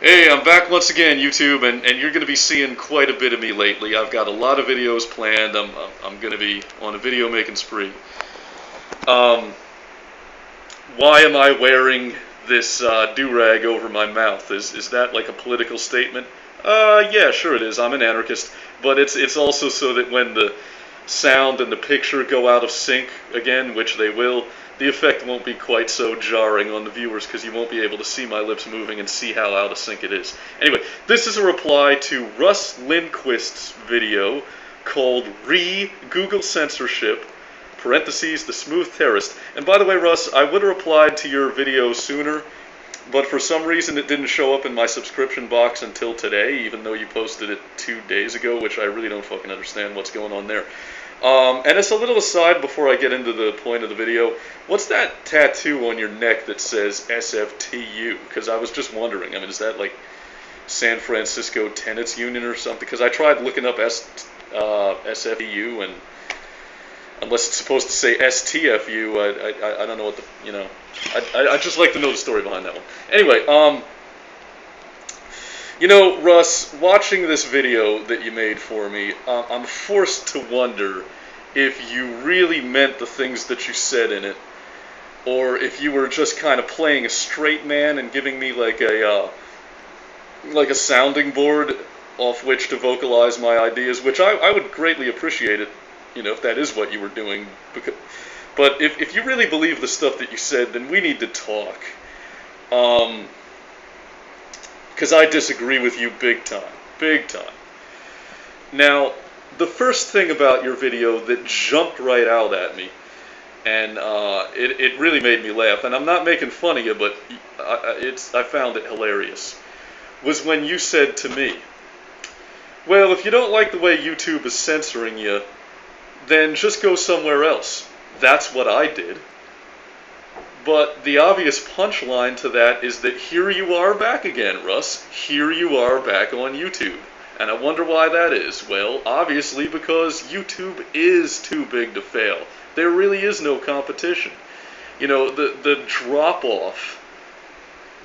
Hey, I'm back once again, YouTube, and you're going to be seeing quite a bit of me lately. I've got a lot of videos planned. I'm going to be on a video making spree. Why am I wearing this do-rag over my mouth? Is that like a political statement? Yeah, sure it is. I'm an anarchist, but it's also so that when the sound and the picture go out of sync again, which they will, the effect won't be quite so jarring on the viewers because you won't be able to see my lips moving and see how out of sync it is. Anyway, this is a reply to Russ Lindquist's video called Google Censorship, parentheses, the Smooth Terrorist. And by the way, Russ, I would have replied to your video sooner, but for some reason it didn't show up in my subscription box until today, even though you posted it 2 days ago, which I really don't fucking understand what's going on there. And it's a little aside before I get into the point of the video. What's that tattoo on your neck that says SFTU? Because I was just wondering. I mean, is that like San Francisco Tenants Union or something? Because I tried looking up SFTU, and unless it's supposed to say STFU, I don't know what the, you know. I'd just like to know the story behind that one. Anyway, you know, Russ, watching this video that you made for me, I'm forced to wonder if you really meant the things that you said in it, or if you were just kind of playing a straight man and giving me like a sounding board off which to vocalize my ideas, which I would greatly appreciate it, you know, if that is what you were doing. But if you really believe the stuff that you said, then we need to talk. Because I disagree with you big time. Big time. Now, the first thing about your video that jumped right out at me, and it really made me laugh, and I'm not making fun of you, but I found it hilarious, was when you said to me, well, if you don't like the way YouTube is censoring you, then just go somewhere else. That's what I did. But the obvious punchline to that is that here you are back again, Russ. Here you are back on YouTube. And I wonder why that is. Well, obviously because YouTube is too big to fail. There really is no competition. You know, the drop-off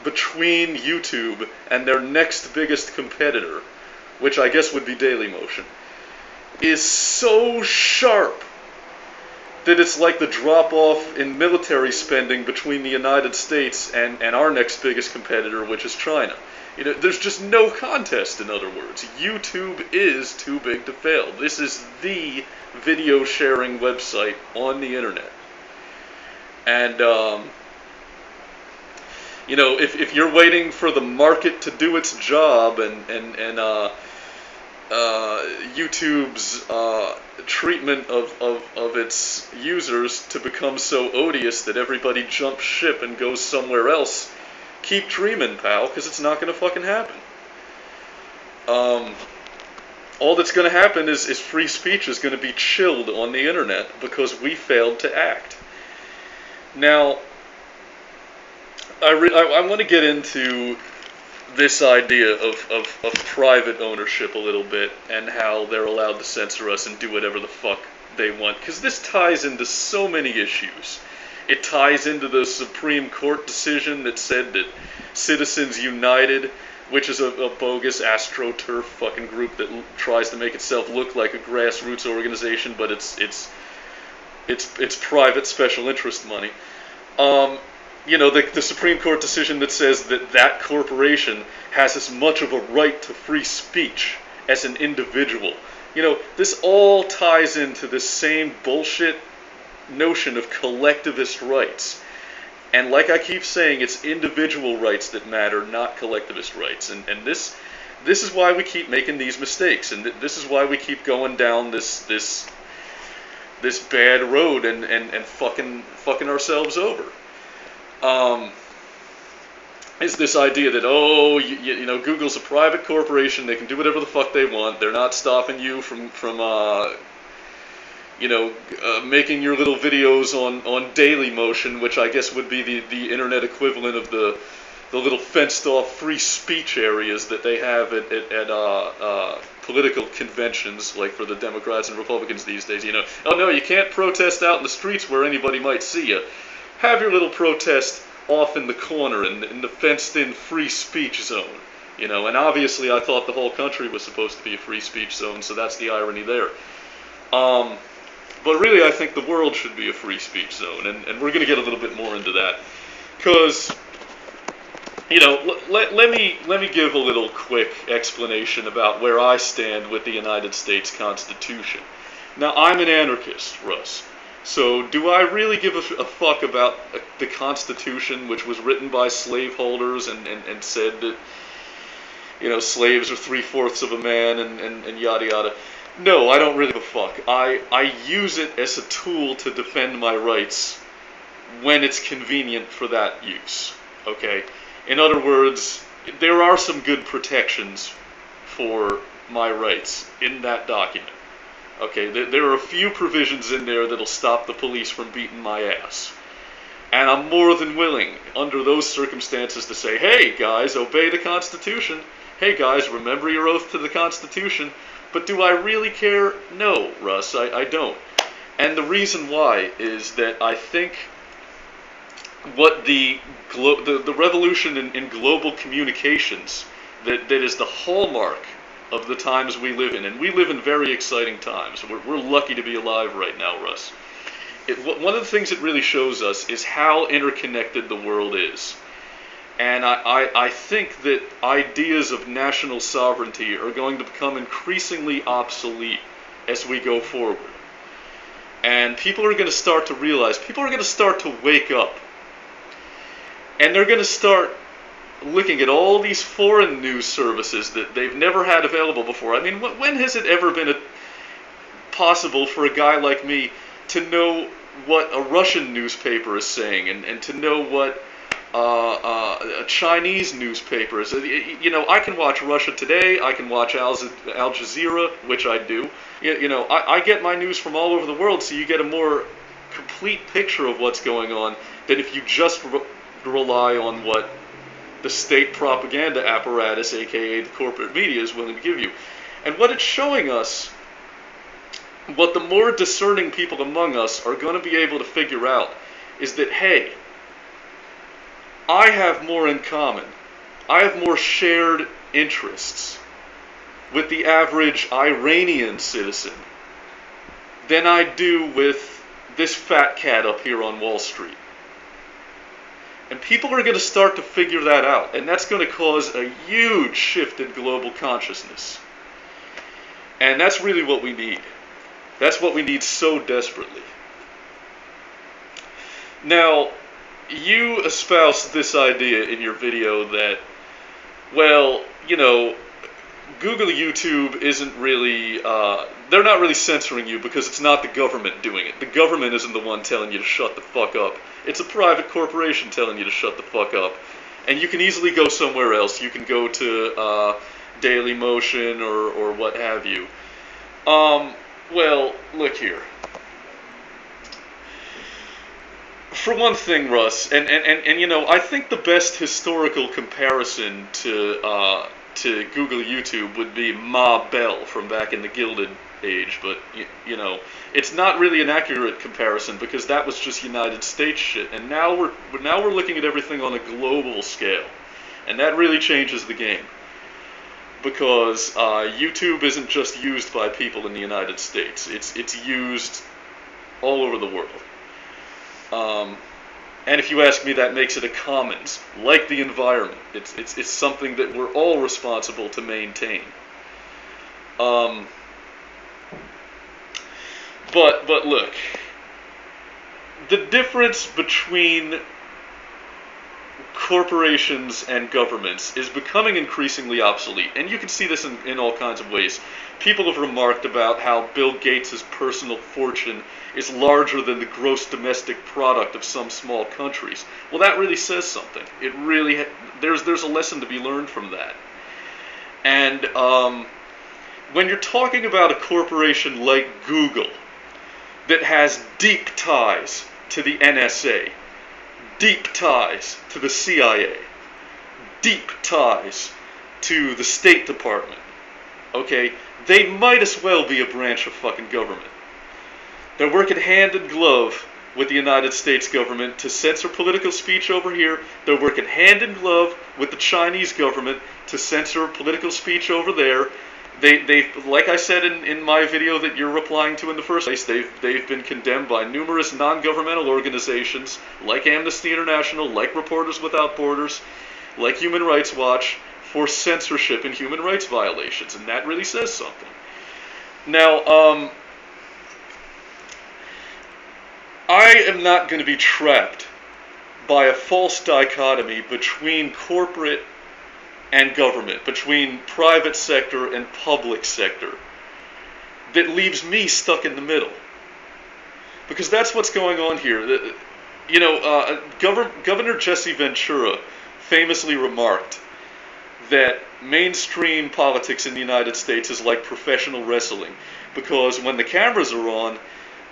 between YouTube and their next biggest competitor, which I guess would be Dailymotion, is so sharp that it's like the drop-off in military spending between the United States and our next biggest competitor, which is China. You know, there's just no contest, in other words. YouTube is too big to fail. This is the video sharing website on the internet. And, you know, if you're waiting for the market to do its job and YouTube's treatment of its users to become so odious that everybody jumps ship and goes somewhere else, keep dreaming, pal, because it's not going to fucking happen. All that's going to happen is free speech is going to be chilled on the internet because we failed to act. Now, I want to get into this idea of private ownership a little bit and how they're allowed to censor us and do whatever the fuck they want, because this ties into so many issues. It ties into the Supreme Court decision that said that Citizens United, which is a bogus AstroTurf fucking group that tries to make itself look like a grassroots organization, but it's private special interest money. You know, the Supreme Court decision that says that corporation has as much of a right to free speech as an individual. You know, this all ties into this same bullshit notion of collectivist rights. And like I keep saying, it's individual rights that matter, not collectivist rights. And this is why we keep making these mistakes, and this is why we keep going down this bad road and fucking ourselves over. Is this idea that, oh, you know, Google's a private corporation, they can do whatever the fuck they want, they're not stopping you from you know, making your little videos on Dailymotion, which I guess would be the internet equivalent of the little fenced-off free speech areas that they have at political conventions, like for the Democrats and Republicans these days. You know, oh no, you can't protest out in the streets where anybody might see you. Have your little protest off in the corner in the fenced-in free speech zone. You know, and obviously I thought the whole country was supposed to be a free speech zone, so that's the irony there. But really, I think the world should be a free speech zone, and we're going to get a little bit more into that. Because, you know, let me give a little quick explanation about where I stand with the United States Constitution. Now, I'm an anarchist, Russ. So, do I really give a fuck about the Constitution, which was written by slaveholders and said that, you know, slaves are 3/4 of a man and yada yada? No, I don't really give a fuck. I use it as a tool to defend my rights when it's convenient for that use. Okay? In other words, there are some good protections for my rights in that document. Okay, there are a few provisions in there that'll stop the police from beating my ass. And I'm more than willing, under those circumstances, to say, hey, guys, obey the Constitution. Hey, guys, remember your oath to the Constitution. But do I really care? No, Russ, I don't. And the reason why is that I think what the revolution in global communications that is the hallmark of the times we live in, and we live in very exciting times. We're lucky to be alive right now, Russ. One of the things it really shows us is how interconnected the world is. And I think that ideas of national sovereignty are going to become increasingly obsolete as we go forward. And people are going to start to realize, people are going to start to wake up. And they're going to start looking at all these foreign news services that they've never had available before. I mean, when has it ever been possible for a guy like me to know what a Russian newspaper is saying and to know what a Chinese newspaper is? You know, I can watch Russia Today, I can watch Al Jazeera, which I do. You know, I get my news from all over the world, so you get a more complete picture of what's going on than if you just rely on what the state propaganda apparatus, aka the corporate media, is willing to give you. And what it's showing us, what the more discerning people among us are going to be able to figure out, is that, hey, I have more in common. I have more shared interests with the average Iranian citizen than I do with this fat cat up here on Wall Street. And people are going to start to figure that out, and that's going to cause a huge shift in global consciousness. And that's really what we need. That's what we need so desperately. Now, you espoused this idea in your video that, well, you know, Google, YouTube isn't really, they're not really censoring you because it's not the government doing it. The government isn't the one telling you to shut the fuck up. It's a private corporation telling you to shut the fuck up. And you can easily go somewhere else. You can go to Daily Motion or what have you. Well, look here. For one thing, Russ, and you know, I think the best historical comparison to Google YouTube would be Ma Bell from back in the Gilded Age, but you know, it's not really an accurate comparison because that was just United States shit, and now we're looking at everything on a global scale, and that really changes the game because YouTube isn't just used by people in the United States; it's used all over the world. And if you ask me, that makes it a commons, like the environment. It's something that we're all responsible to maintain. But look, the difference between corporations and governments is becoming increasingly obsolete, and you can see this in all kinds of ways. People have remarked about how Bill Gates' personal fortune is larger than the gross domestic product of some small countries. Well, that really says something. It really there's a lesson to be learned from that. And when you're talking about a corporation like Google that has deep ties to the NSA, deep ties to the CIA, deep ties to the State Department, okay, they might as well be a branch of fucking government. They're working hand in glove with the United States government to censor political speech over here. They're working hand in glove with the Chinese government to censor political speech over there. They like I said in my video that you're replying to in the first place, they've been condemned by numerous non-governmental organizations like Amnesty International, like Reporters Without Borders, like Human Rights Watch, for censorship and human rights violations, and that really says something. Now, I am not going to be trapped by a false dichotomy between corporate and government, between private sector and public sector, that leaves me stuck in the middle. Because that's what's going on here. You know, Governor Jesse Ventura famously remarked that mainstream politics in the United States is like professional wrestling, because when the cameras are on,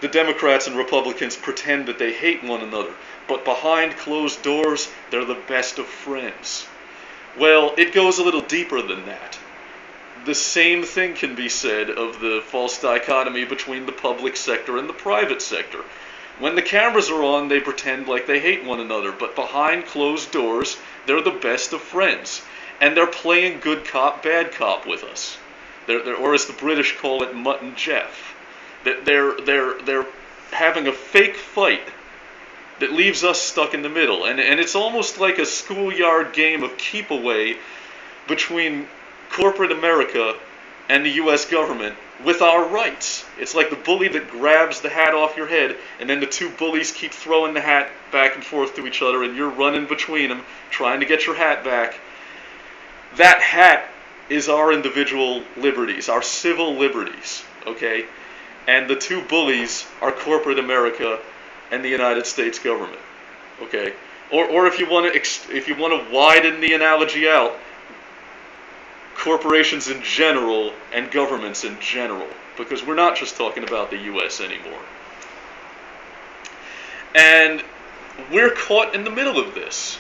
the Democrats and Republicans pretend that they hate one another, but behind closed doors, they're the best of friends. Well, it goes a little deeper than that. The same thing can be said of the false dichotomy between the public sector and the private sector. When the cameras are on, they pretend like they hate one another, but behind closed doors, they're the best of friends. And they're playing good cop, bad cop with us. Or as the British call it, Mutt and Jeff. They're having a fake fight that leaves us stuck in the middle. And it's almost like a schoolyard game of keep away between corporate America and the U.S. government with our rights. It's like the bully that grabs the hat off your head, and then the two bullies keep throwing the hat back and forth to each other, and you're running between them, trying to get your hat back. That hat is our individual liberties, our civil liberties, okay? And the two bullies are corporate America and the United States government, okay? Or if you want to widen the analogy out, corporations in general and governments in general, because we're not just talking about the U.S. anymore. And we're caught in the middle of this.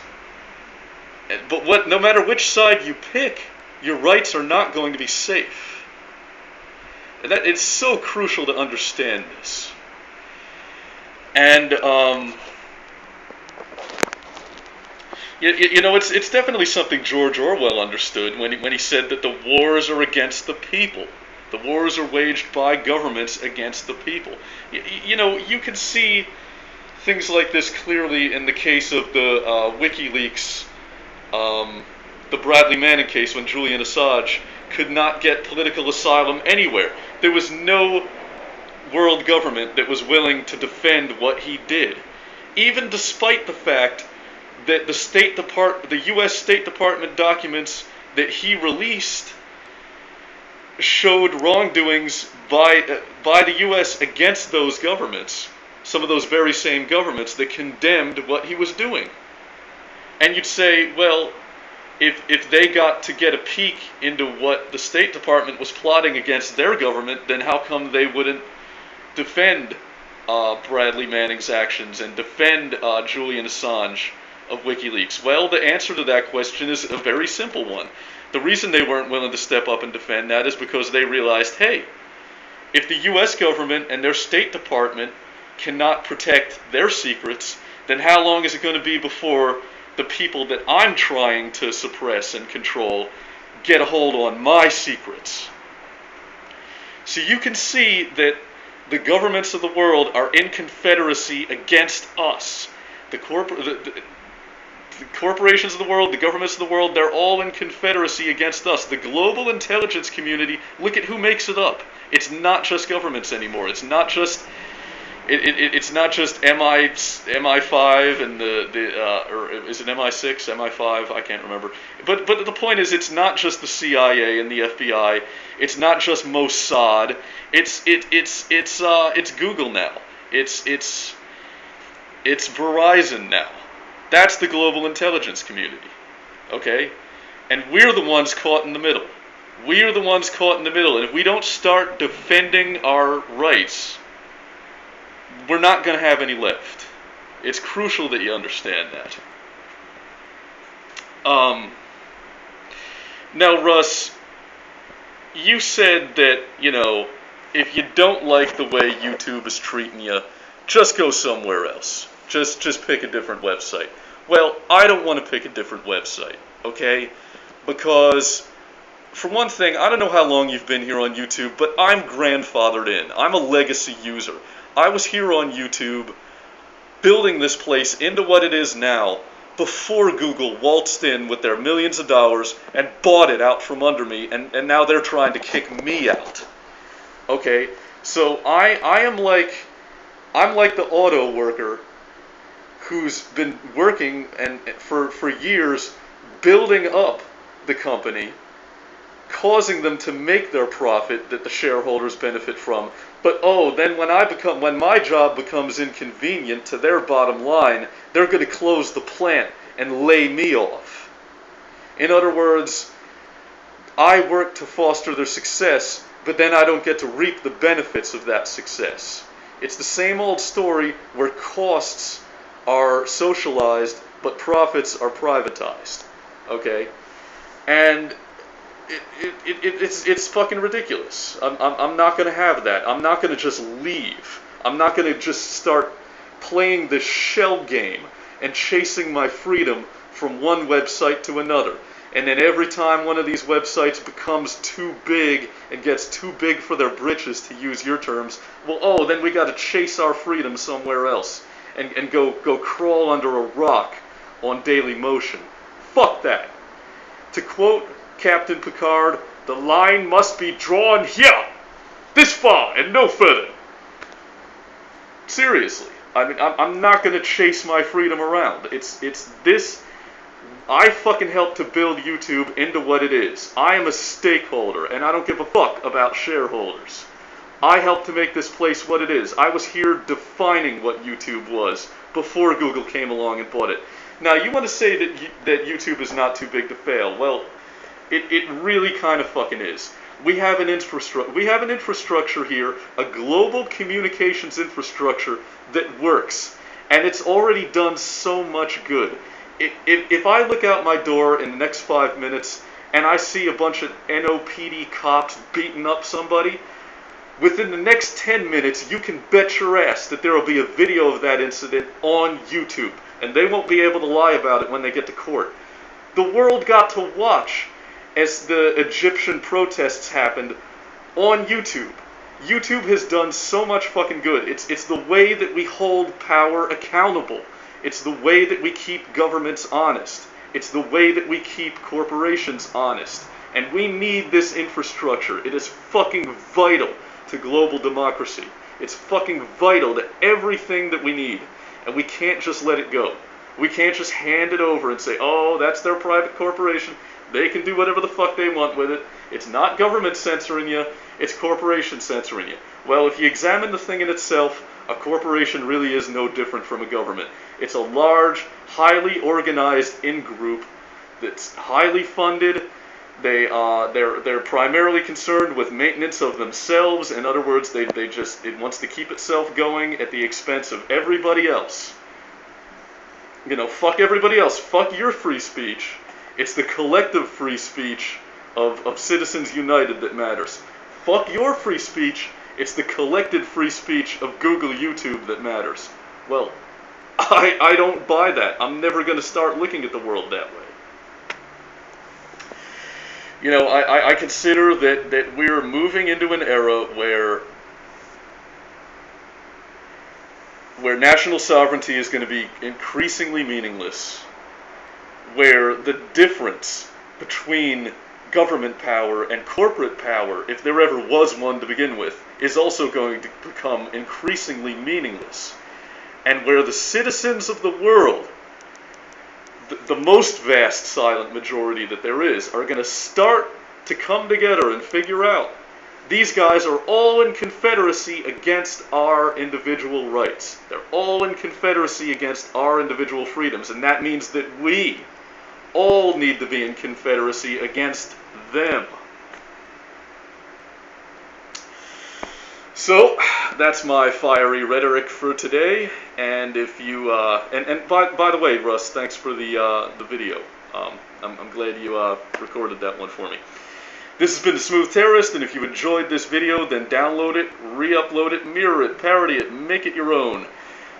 But no matter which side you pick, your rights are not going to be safe. And it's so crucial to understand this. And you know, it's definitely something George Orwell understood when he said that the wars are against the people. The wars are waged by governments against the people. You know, you can see things like this clearly in the case of the WikiLeaks. The Bradley Manning case, when Julian Assange could not get political asylum anywhere. There was no world government that was willing to defend what he did, even despite the fact that the U.S. State Department documents that he released showed wrongdoings by the U.S. against those governments, some of those very same governments that condemned what he was doing. And you'd say, well, if they got to get a peek into what the State Department was plotting against their government, then how come they wouldn't defend Bradley Manning's actions and defend Julian Assange of WikiLeaks? Well, the answer to that question is a very simple one. The reason they weren't willing to step up and defend that is because they realized, hey, if the U.S. government and their State Department cannot protect their secrets, then how long is it going to be before the people that I'm trying to suppress and control get a hold on my secrets? So you can see that the governments of the world are in confederacy against us. The corporations of the world, the governments of the world, they're all in confederacy against us. The global intelligence community, look at who makes it up. It's not just governments anymore. It's not just it's not just MI5 and or is it MI6, MI5? I can't remember. But the point is, it's not just the CIA and the FBI. It's not just Mossad. It's Google now. It's Verizon now. That's the global intelligence community. Okay? And we're the ones caught in the middle. We are the ones caught in the middle. And if we don't start defending our rights, we're not going to have any left. It's crucial that you understand that. Now, Russ, you said that, you know, if you don't like the way YouTube is treating you, just go somewhere else. Just pick a different website. Well, I don't want to pick a different website, okay? Because, for one thing, I don't know how long you've been here on YouTube, but I'm grandfathered in. I'm a legacy user. I was here on YouTube building this place into what it is now before Google waltzed in with their millions of dollars and bought it out from under me, and now they're trying to kick me out. Okay, so I'm like the auto worker who's been working for years building up the company, causing them to make their profit that the shareholders benefit from. But then when my job becomes inconvenient to their bottom line, they're going to close the plant and lay me off. In other words, I work to foster their success, but then I don't get to reap the benefits of that success. It's the same old story where costs are socialized, but profits are privatized. Okay? And it's fucking ridiculous. I'm not going to have that. I'm not going to just leave. I'm not going to just start playing this shell game and chasing my freedom from one website to another. And then every time one of these websites becomes too big and gets too big for their britches, to use your terms, well, then we got to chase our freedom somewhere else and go crawl under a rock on Daily Motion. Fuck that. To quote Captain Picard, the line must be drawn here, this far and no further. Seriously, I mean, I'm not going to chase my freedom around. It's this. I fucking helped to build YouTube into what it is. I am a stakeholder, and I don't give a fuck about shareholders. I helped to make this place what it is. I was here defining what YouTube was before Google came along and bought it. Now, you want to say that YouTube is not too big to fail. Well, it really kind of fucking is. We have an infrastructure here, a global communications infrastructure that works, and it's already done so much good. If I look out my door in the next 5 minutes and I see a bunch of NOPD cops beating up somebody, within the next 10 minutes you can bet your ass that there will be a video of that incident on YouTube, and they won't be able to lie about it when they get to court. The world got to watch as the Egyptian protests happened on YouTube. YouTube has done so much fucking good. It's the way that we hold power accountable. It's the way that we keep governments honest. It's the way that we keep corporations honest. And we need this infrastructure. It is fucking vital to global democracy. It's fucking vital to everything that we need. And we can't just let it go. We can't just hand it over and say, oh, that's their private corporation. They can do whatever the fuck they want with it. It's not government censoring you, it's corporation censoring you. Well, if you examine the thing in itself, a corporation really is no different from a government. It's a large, highly organized in-group that's highly funded. They're primarily concerned with maintenance of themselves. In other words, it wants to keep itself going at the expense of everybody else. You know, fuck everybody else. Fuck your free speech. It's the collective free speech of Citizens United that matters. Fuck your free speech. It's the collected free speech of Google, YouTube that matters. Well, I don't buy that. I'm never going to start looking at the world that way. You know, I consider that we're moving into an era where national sovereignty is going to be increasingly meaningless, where the difference between government power and corporate power, if there ever was one to begin with, is also going to become increasingly meaningless, and where the citizens of the world, the most vast silent majority that there is, are going to start to come together and figure out these guys are all in confederacy against our individual rights. They're all in confederacy against our individual freedoms, and that means that we all need to be in confederacy against them. So, that's my fiery rhetoric for today, and if you, and by the way, Russ, thanks for the video. I'm glad you recorded that one for me. This has been The Smooth Terrorist, and if you enjoyed this video, then download it, re-upload it, mirror it, parody it, make it your own.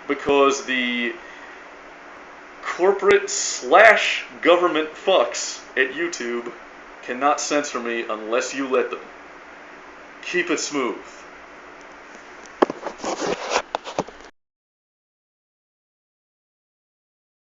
Because the corporate/government fucks at YouTube cannot censor me unless you let them. Keep it smooth.